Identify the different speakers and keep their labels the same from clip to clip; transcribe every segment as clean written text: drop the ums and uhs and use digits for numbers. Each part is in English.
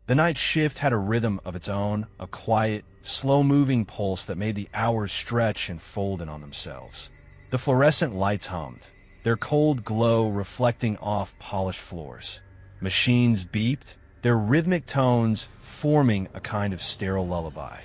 Speaker 1: The night shift had a rhythm of its own, a quiet, slow-moving pulse that made the hours stretch and fold in on themselves. The fluorescent lights hummed, their cold glow reflecting off polished floors. Machines beeped, their rhythmic tones forming a kind of sterile lullaby.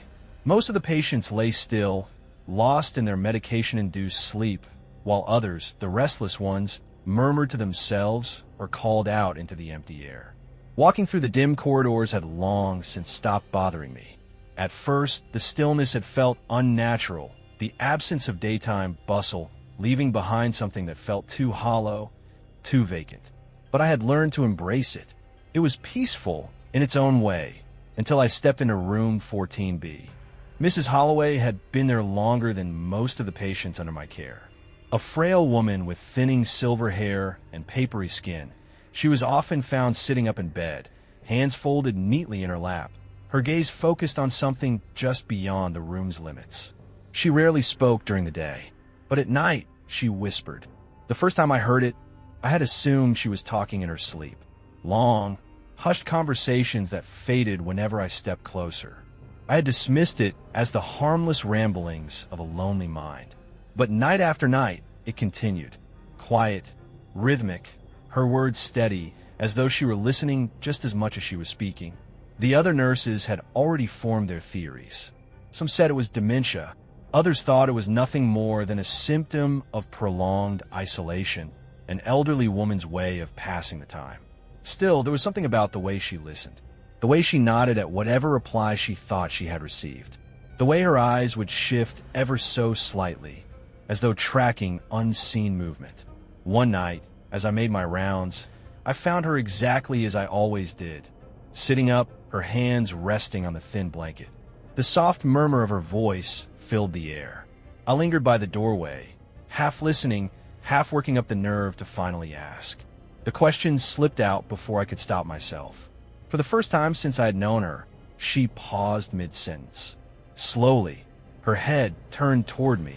Speaker 1: Most of the patients lay still, lost in their medication-induced sleep, while others, the restless ones, murmured to themselves or called out into the empty air. Walking through the dim corridors had long since stopped bothering me. At first, the stillness had felt unnatural, the absence of daytime bustle, leaving behind something that felt too hollow, too vacant. But I had learned to embrace it. It was peaceful in its own way, until I stepped into room 14B. Mrs. Holloway had been there longer than most of the patients under my care. A frail woman with thinning silver hair and papery skin, she was often found sitting up in bed, hands folded neatly in her lap, her gaze focused on something just beyond the room's limits. She rarely spoke during the day, but at night she whispered. The first time I heard it, I had assumed she was talking in her sleep. Long, hushed conversations that faded whenever I stepped closer. I had dismissed it as the harmless ramblings of a lonely mind. But night after night, it continued. Quiet, rhythmic, her words steady, as though she were listening just as much as she was speaking. The other nurses had already formed their theories. Some said it was dementia. Others thought it was nothing more than a symptom of prolonged isolation, an elderly woman's way of passing the time. Still, there was something about the way she listened, the way she nodded at whatever reply she thought she had received, the way her eyes would shift ever so slightly, as though tracking unseen movement. One night, as I made my rounds, I found her exactly as I always did, sitting up, her hands resting on the thin blanket. The soft murmur of her voice filled the air. I lingered by the doorway, half listening, half working up the nerve to finally ask. The question slipped out before I could stop myself. For the first time since I had known her, she paused mid-sentence. Slowly, her head turned toward me,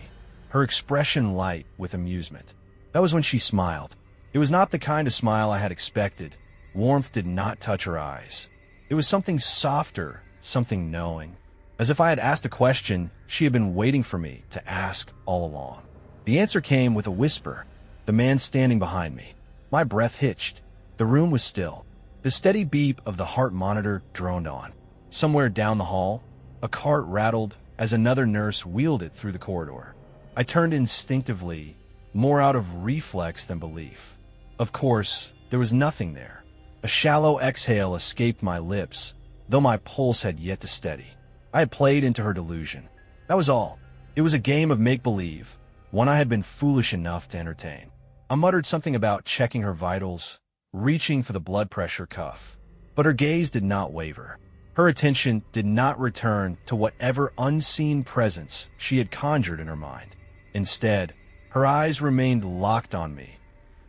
Speaker 1: her expression light with amusement. That was when she smiled. It was not the kind of smile I had expected. Warmth did not touch her eyes. It was something softer, something knowing. As if I had asked a question she had been waiting for me to ask all along. The answer came with a whisper, the man standing behind me. My breath hitched. The room was still. The steady beep of the heart monitor droned on. Somewhere down the hall, a cart rattled as another nurse wheeled it through the corridor. I turned instinctively, more out of reflex than belief. Of course, there was nothing there. A shallow exhale escaped my lips, though my pulse had yet to steady. I had played into her delusion. That was all. It was a game of make-believe, one I had been foolish enough to entertain. I muttered something about checking her vitals, reaching for the blood pressure cuff. But her gaze did not waver. Her attention did not return to whatever unseen presence she had conjured in her mind. Instead, her eyes remained locked on me,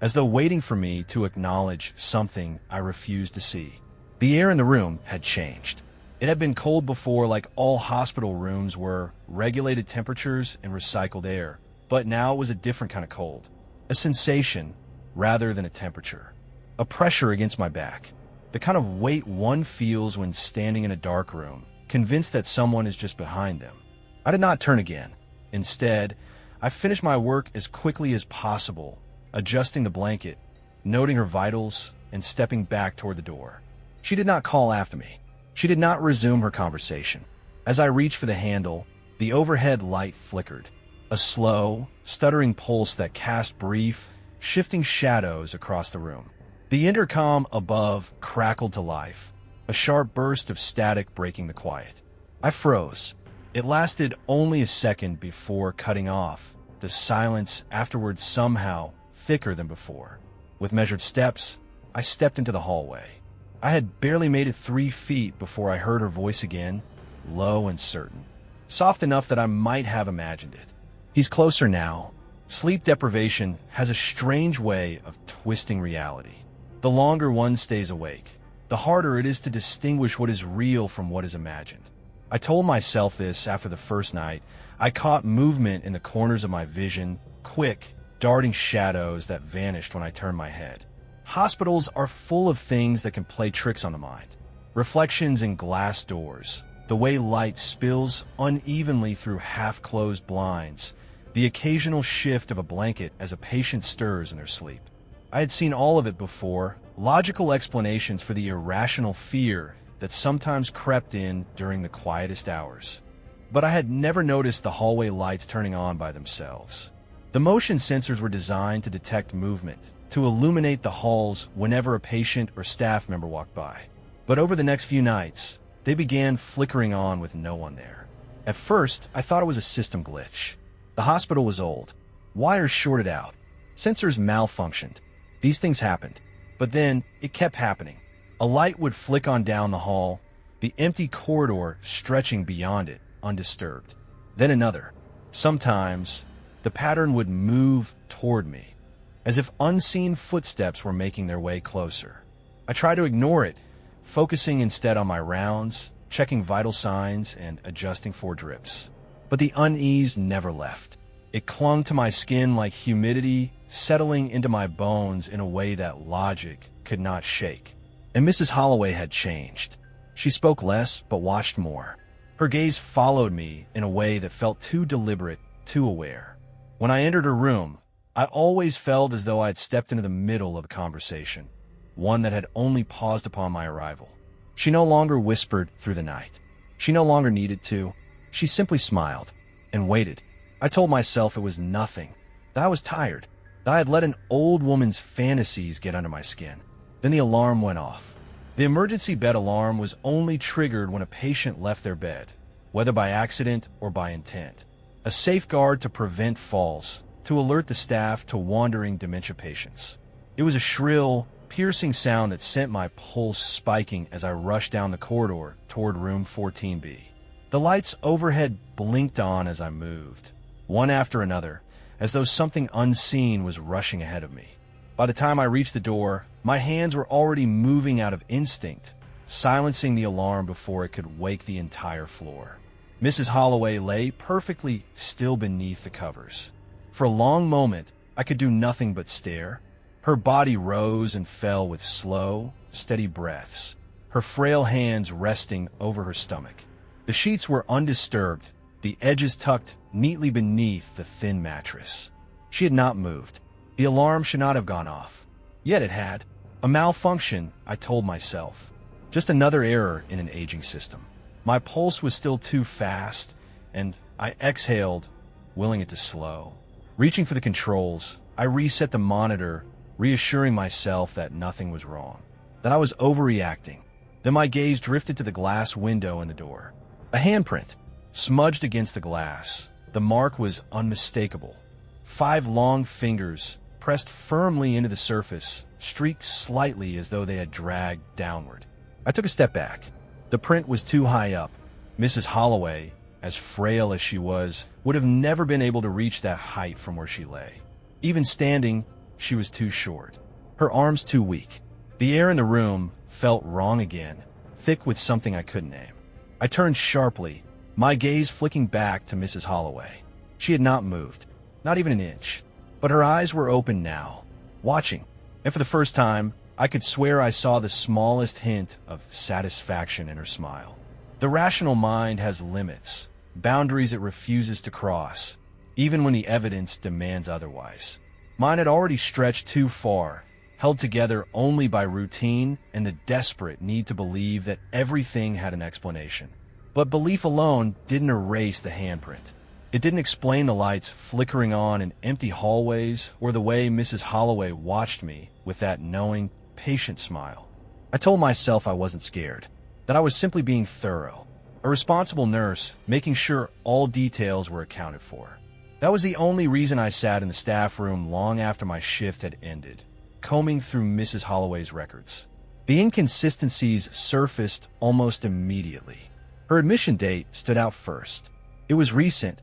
Speaker 1: as though waiting for me to acknowledge something I refused to see. The air in the room had changed. It had been cold before, like all hospital rooms were, regulated temperatures and recycled air. But now it was a different kind of cold. A sensation rather than a temperature. A pressure against my back. The kind of weight one feels when standing in a dark room, convinced that someone is just behind them. I did not turn again. Instead, I finished my work as quickly as possible, adjusting the blanket, noting her vitals, and stepping back toward the door. She did not call after me. She did not resume her conversation. As I reached for the handle, the overhead light flickered, a slow, stuttering pulse that cast brief, shifting shadows across the room. The intercom above crackled to life, a sharp burst of static breaking the quiet. I froze. It lasted only a second before cutting off, the silence afterwards somehow thicker than before. With measured steps, I stepped into the hallway. I had barely made it 3 feet before I heard her voice again, low and certain, soft enough that I might have imagined it. He's closer now. Sleep deprivation has a strange way of twisting reality. The longer one stays awake, the harder it is to distinguish what is real from what is imagined. I told myself this after the first night. I caught movement in the corners of my vision, quick, darting shadows that vanished when I turned my head. Hospitals are full of things that can play tricks on the mind. Reflections in glass doors, the way light spills unevenly through half-closed blinds, the occasional shift of a blanket as a patient stirs in their sleep. I had seen all of it before, logical explanations for the irrational fear that sometimes crept in during the quietest hours. But I had never noticed the hallway lights turning on by themselves. The motion sensors were designed to detect movement, to illuminate the halls whenever a patient or staff member walked by. But over the next few nights, they began flickering on with no one there. At first, I thought it was a system glitch. The hospital was old. Wires shorted out. Sensors malfunctioned. These things happened. But then, it kept happening. A light would flick on down the hall, the empty corridor stretching beyond it, undisturbed. Then another. Sometimes, the pattern would move toward me, as if unseen footsteps were making their way closer. I tried to ignore it, focusing instead on my rounds, checking vital signs, and adjusting for drips. But the unease never left. It clung to my skin like humidity, settling into my bones in a way that logic could not shake. And Mrs. Holloway had changed. She spoke less, but watched more. Her gaze followed me in a way that felt too deliberate, too aware. When I entered her room, I always felt as though I had stepped into the middle of a conversation, one that had only paused upon my arrival. She no longer whispered through the night. She no longer needed to. She simply smiled and waited. I told myself it was nothing, that I was tired, that I had let an old woman's fantasies get under my skin. Then the alarm went off. The emergency bed alarm was only triggered when a patient left their bed, whether by accident or by intent. A safeguard to prevent falls, to alert the staff to wandering dementia patients. It was a shrill, piercing sound that sent my pulse spiking as I rushed down the corridor toward room 14B. The lights overhead blinked on as I moved, one after another, as though something unseen was rushing ahead of me. By the time I reached the door, my hands were already moving out of instinct, silencing the alarm before it could wake the entire floor. Mrs. Holloway lay perfectly still beneath the covers. For a long moment, I could do nothing but stare. Her body rose and fell with slow, steady breaths, her frail hands resting over her stomach. The sheets were undisturbed, the edges tucked neatly beneath the thin mattress. She had not moved. The alarm should not have gone off. Yet it had. A malfunction, I told myself. Just another error in an aging system. My pulse was still too fast, and I exhaled, willing it to slow. Reaching for the controls, I reset the monitor, reassuring myself that nothing was wrong, that I was overreacting. Then my gaze drifted to the glass window in the door. A handprint, smudged against the glass. The mark was unmistakable. 5 long fingers, pressed firmly into the surface, streaked slightly as though they had dragged downward. I took a step back. The print was too high up. Mrs. Holloway, as frail as she was, would have never been able to reach that height from where she lay. Even standing, she was too short. Her arms too weak. The air in the room felt wrong again, thick with something I couldn't name. I turned sharply, my gaze flicking back to Mrs. Holloway. She had not moved, not even an inch, but her eyes were open now, watching, and for the first time, I could swear I saw the smallest hint of satisfaction in her smile. The rational mind has limits, boundaries it refuses to cross, even when the evidence demands otherwise. Mine had already stretched too far, held together only by routine and the desperate need to believe that everything had an explanation. But belief alone didn't erase the handprint. It didn't explain the lights flickering on in empty hallways or the way Mrs. Holloway watched me with that knowing, patient smile. I told myself I wasn't scared, that I was simply being thorough, a responsible nurse making sure all details were accounted for. That was the only reason I sat in the staff room long after my shift had ended, combing through Mrs. Holloway's records. The inconsistencies surfaced almost immediately. Her admission date stood out first. It was recent,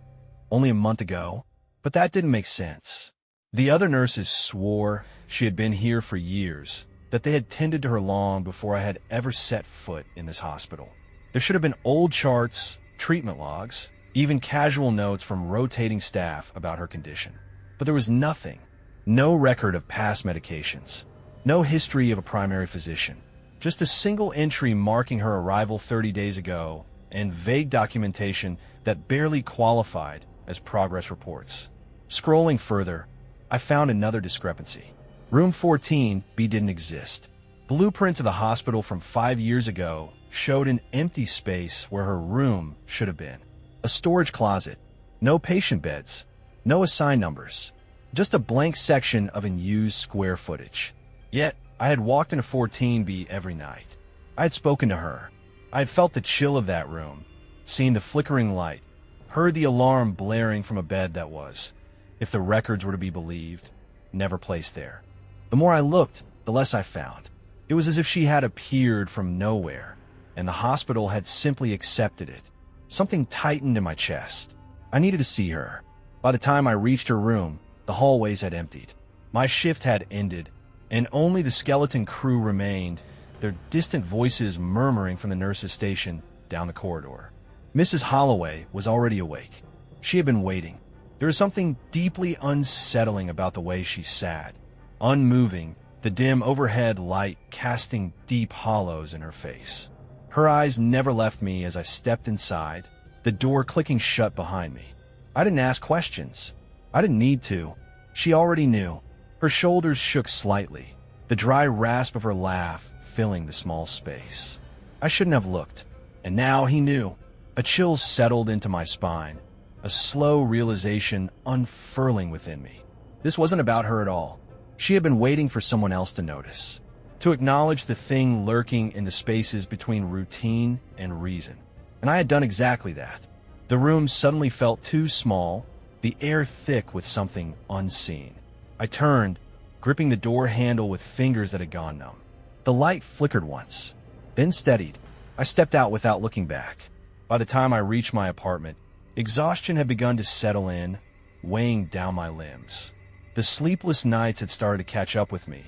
Speaker 1: only a month ago, but that didn't make sense. The other nurses swore she had been here for years, that they had tended to her long before I had ever set foot in this hospital. There should have been old charts, treatment logs, even casual notes from rotating staff about her condition. But there was nothing, no record of past medications, no history of a primary physician, Just a single entry marking her arrival 30 days ago, and vague documentation that barely qualified as progress reports. Scrolling further, I found another discrepancy. Room 14B didn't exist. Blueprints of the hospital from 5 years ago showed an empty space where her room should have been. A storage closet, no patient beds, no assigned numbers, just a blank section of unused square footage. Yet, I had walked into 14B every night. I had spoken to her. I had felt the chill of that room, seen the flickering light, heard the alarm blaring from a bed that was, if the records were to be believed, never placed there. The more I looked, the less I found. It was as if she had appeared from nowhere, and the hospital had simply accepted it. Something tightened in my chest. I needed to see her. By the time I reached her room, the hallways had emptied. My shift had ended, and only the skeleton crew remained, their distant voices murmuring from the nurse's station down the corridor. Mrs. Holloway was already awake. She had been waiting. There was something deeply unsettling about the way she sat, unmoving, the dim overhead light casting deep hollows in her face. Her eyes never left me as I stepped inside, the door clicking shut behind me. I didn't ask questions. I didn't need to. She already knew. Her shoulders shook slightly, the dry rasp of her laugh filling the small space. I shouldn't have looked, and now he knew. A chill settled into my spine, a slow realization unfurling within me. This wasn't about her at all. She had been waiting for someone else to notice, to acknowledge the thing lurking in the spaces between routine and reason. And I had done exactly that. The room suddenly felt too small, the air thick with something unseen. I turned, gripping the door handle with fingers that had gone numb. The light flickered once, then steadied. I stepped out without looking back. By the time I reached my apartment, exhaustion had begun to settle in, weighing down my limbs. The sleepless nights had started to catch up with me,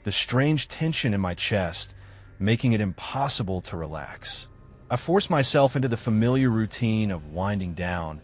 Speaker 1: the strange tension in my chest making it impossible to relax. I forced myself into the familiar routine of winding down,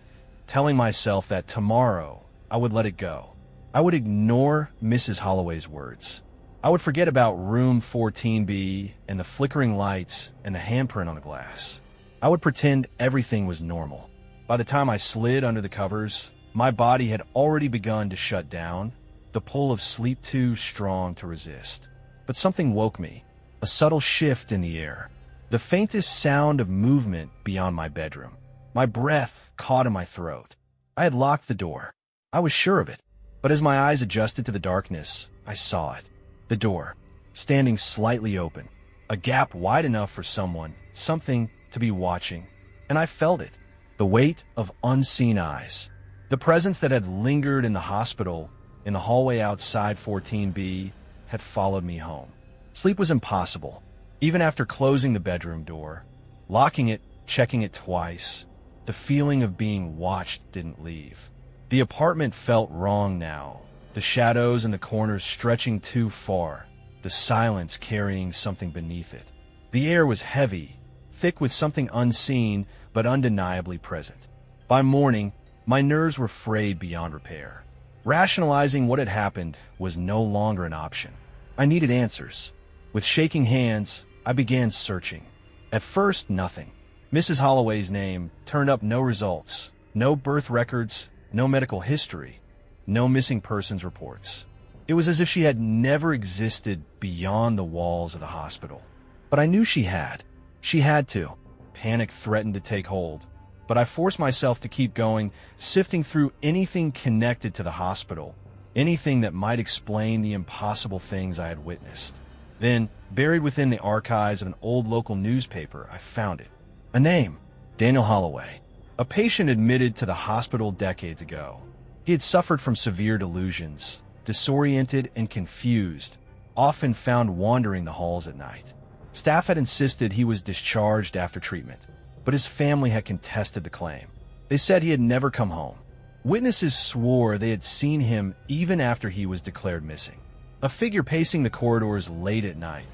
Speaker 1: telling myself that tomorrow I would let it go. I would ignore Mrs. Holloway's words. I would forget about room 14B and the flickering lights and the handprint on the glass. I would pretend everything was normal. By the time I slid under the covers, my body had already begun to shut down, the pull of sleep too strong to resist. But something woke me, a subtle shift in the air, the faintest sound of movement beyond my bedroom. My breath caught in my throat. I had locked the door. I was sure of it. But as my eyes adjusted to the darkness, I saw it. The door, standing slightly open, a gap wide enough for something to be watching. And I felt it, the weight of unseen eyes. The presence that had lingered in the hospital, in the hallway outside 14B, had followed me home. Sleep was impossible. Even after closing the bedroom door, locking it, checking it twice, the feeling of being watched didn't leave. The apartment felt wrong now, the shadows in the corners stretching too far, the silence carrying something beneath it. The air was heavy, thick with something unseen but undeniably present. By morning, my nerves were frayed beyond repair. Rationalizing what had happened was no longer an option. I needed answers. With shaking hands, I began searching. At first, nothing. Mrs. Holloway's name turned up no results, no birth records, no medical history, no missing persons reports. It was as if she had never existed beyond the walls of the hospital. But I knew she had. She had to. Panic threatened to take hold. But I forced myself to keep going, sifting through anything connected to the hospital, anything that might explain the impossible things I had witnessed. Then, buried within the archives of an old local newspaper, I found it. A name, Daniel Holloway, a patient admitted to the hospital decades ago. He had suffered from severe delusions, disoriented and confused, often found wandering the halls at night. Staff had insisted he was discharged after treatment, but his family had contested the claim. They said he had never come home. Witnesses swore they had seen him even after he was declared missing. A figure pacing the corridors late at night,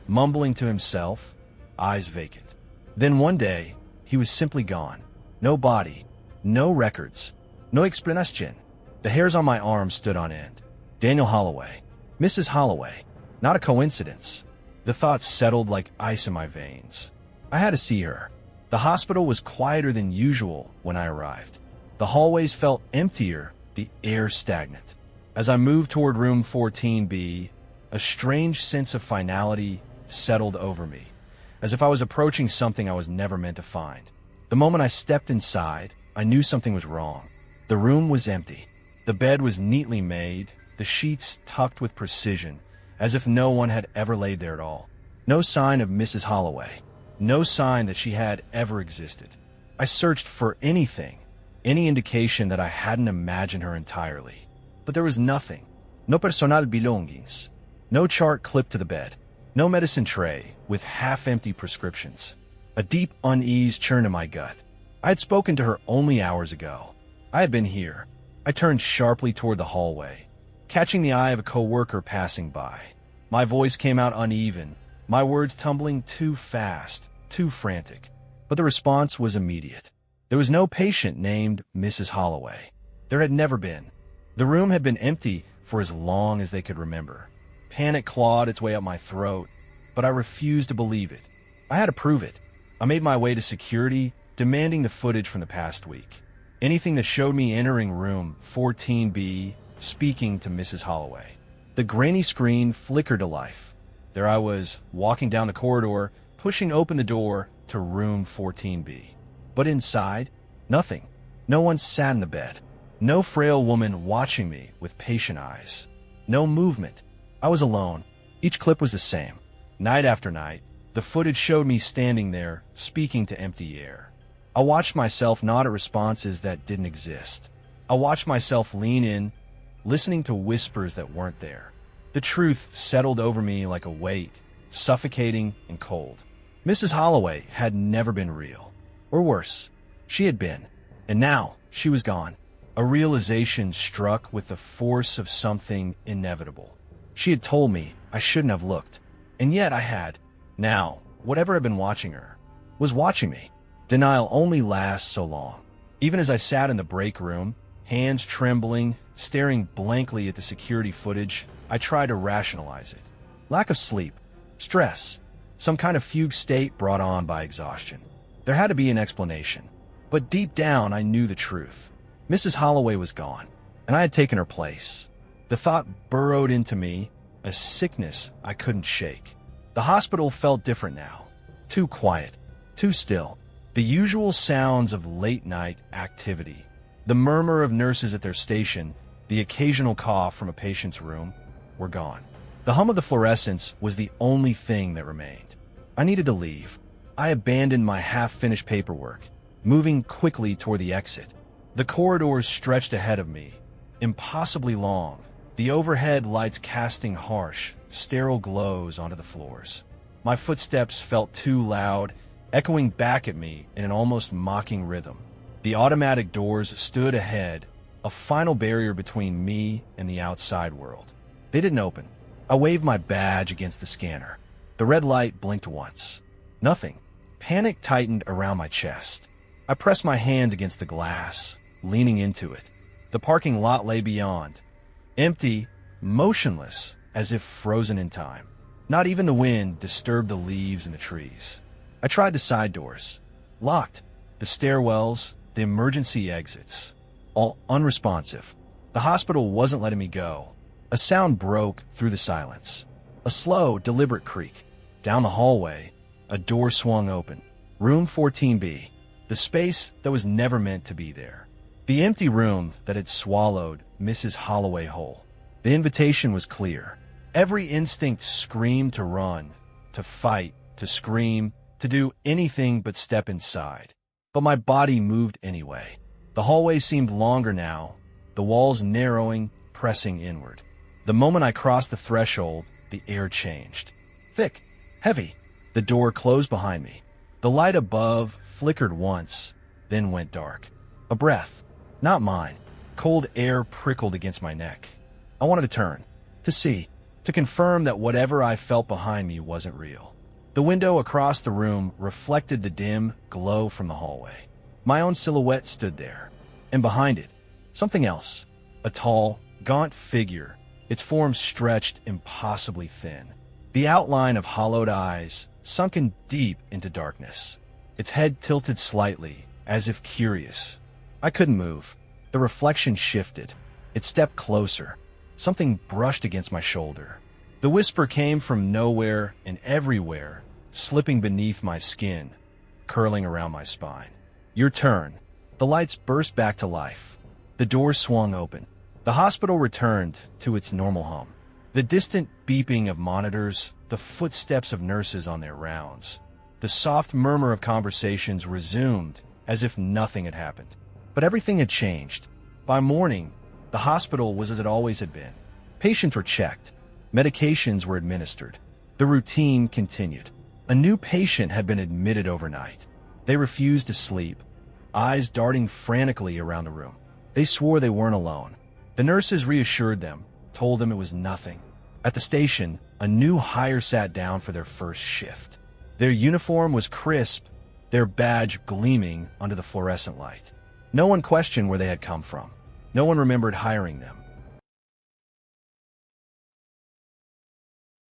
Speaker 1: mumbling to himself, eyes vacant. Then one day, he was simply gone. No body, no records, no explanation. The hairs on my arm stood on end. Daniel Holloway. Mrs. Holloway. Not a coincidence. The thoughts settled like ice in my veins. I had to see her. The hospital was quieter than usual when I arrived. The hallways felt emptier, the air stagnant. As I moved toward room 14B, a strange sense of finality settled over me, as if I was approaching something I was never meant to find. The moment I stepped inside, I knew something was wrong. The room was empty. The bed was neatly made, the sheets tucked with precision, as if no one had ever laid there at all. No sign of Mrs. Holloway. No sign that she had ever existed. I searched for anything, any indication that I hadn't imagined her entirely. But there was nothing. No personal belongings. No chart clipped to the bed. No medicine tray with half-empty prescriptions. A deep unease churned in my gut. I had spoken to her only hours ago. I had been here. I turned sharply toward the hallway, catching the eye of a coworker passing by. My voice came out uneven, my words tumbling too fast, too frantic. But the response was immediate. There was no patient named Mrs. Holloway. There had never been. The room had been empty for as long as they could remember. Panic clawed its way up my throat, but I refused to believe it. I had to prove it. I made my way to security, demanding the footage from the past week. Anything that showed me entering room 14B, speaking to Mrs. Holloway. The grainy screen flickered to life. There I was, walking down the corridor, pushing open the door to room 14B. But inside, nothing. No one sat in the bed. No frail woman watching me with patient eyes. No movement. I was alone. Each clip was the same. Night after night, the footage showed me standing there, speaking to empty air. I watched myself nod at responses that didn't exist. I watched myself lean in, listening to whispers that weren't there. The truth settled over me like a weight, suffocating and cold. Mrs. Holloway had never been real. Or worse, she had been. And now, she was gone. A realization struck with the force of something inevitable. She had told me I shouldn't have looked. And yet I had. Now, whatever had been watching her, was watching me. Denial only lasts so long. Even as I sat in the break room, hands trembling, staring blankly at the security footage, I tried to rationalize it. Lack of sleep, stress, some kind of fugue state brought on by exhaustion. There had to be an explanation. But deep down, I knew the truth. Mrs. Holloway was gone, and I had taken her place. The thought burrowed into me, a sickness I couldn't shake. The hospital felt different now. Too quiet, too still. The usual sounds of late-night activity, the murmur of nurses at their station, the occasional cough from a patient's room, were gone. The hum of the fluorescents was the only thing that remained. I needed to leave. I abandoned my half-finished paperwork, moving quickly toward the exit. The corridors stretched ahead of me, impossibly long, the overhead lights casting harsh, sterile glows onto the floors. My footsteps felt too loud, echoing back at me in an almost mocking rhythm. The automatic doors stood ahead, a final barrier between me and the outside world. They didn't open. I waved my badge against the scanner. The red light blinked once. Nothing. Panic tightened around my chest. I pressed my hand against the glass, leaning into it. The parking lot lay beyond. Empty, motionless, as if frozen in time. Not even the wind disturbed the leaves in the trees. I tried the side doors. Locked. The stairwells, the emergency exits. All unresponsive. The hospital wasn't letting me go. A sound broke through the silence. A slow, deliberate creak. Down the hallway, a door swung open. Room 14B. The space that was never meant to be there. The empty room that had swallowed Mrs. Holloway whole. The invitation was clear. Every instinct screamed to run, to fight, to scream, to do anything but step inside. But my body moved anyway. The hallway seemed longer now, the walls narrowing, pressing inward. The moment I crossed the threshold, the air changed. Thick, heavy. The door closed behind me. The light above flickered once, then went dark. A breath, not mine. Cold air prickled against my neck. I wanted to turn, to see, to confirm that whatever I felt behind me wasn't real. The window across the room reflected the dim glow from the hallway. My own silhouette stood there, and behind it, something else. A tall, gaunt figure, its form stretched impossibly thin. The outline of hollowed eyes sunken deep into darkness. Its head tilted slightly, as if curious. I couldn't move. The reflection shifted. It stepped closer. Something brushed against my shoulder. The whisper came from nowhere and everywhere, slipping beneath my skin, curling around my spine. Your turn. The lights burst back to life. The doors swung open. The hospital returned to its normal hum. The distant beeping of monitors, the footsteps of nurses on their rounds. The soft murmur of conversations resumed as if nothing had happened. But everything had changed. By morning, the hospital was as it always had been. Patients were checked. Medications were administered. The routine continued. A new patient had been admitted overnight. They refused to sleep, eyes darting frantically around the room. They swore they weren't alone. The nurses reassured them, told them it was nothing. At the station, a new hire sat down for their first shift. Their uniform was crisp, their badge gleaming under the fluorescent light. No one questioned where they had come from. No one remembered hiring them.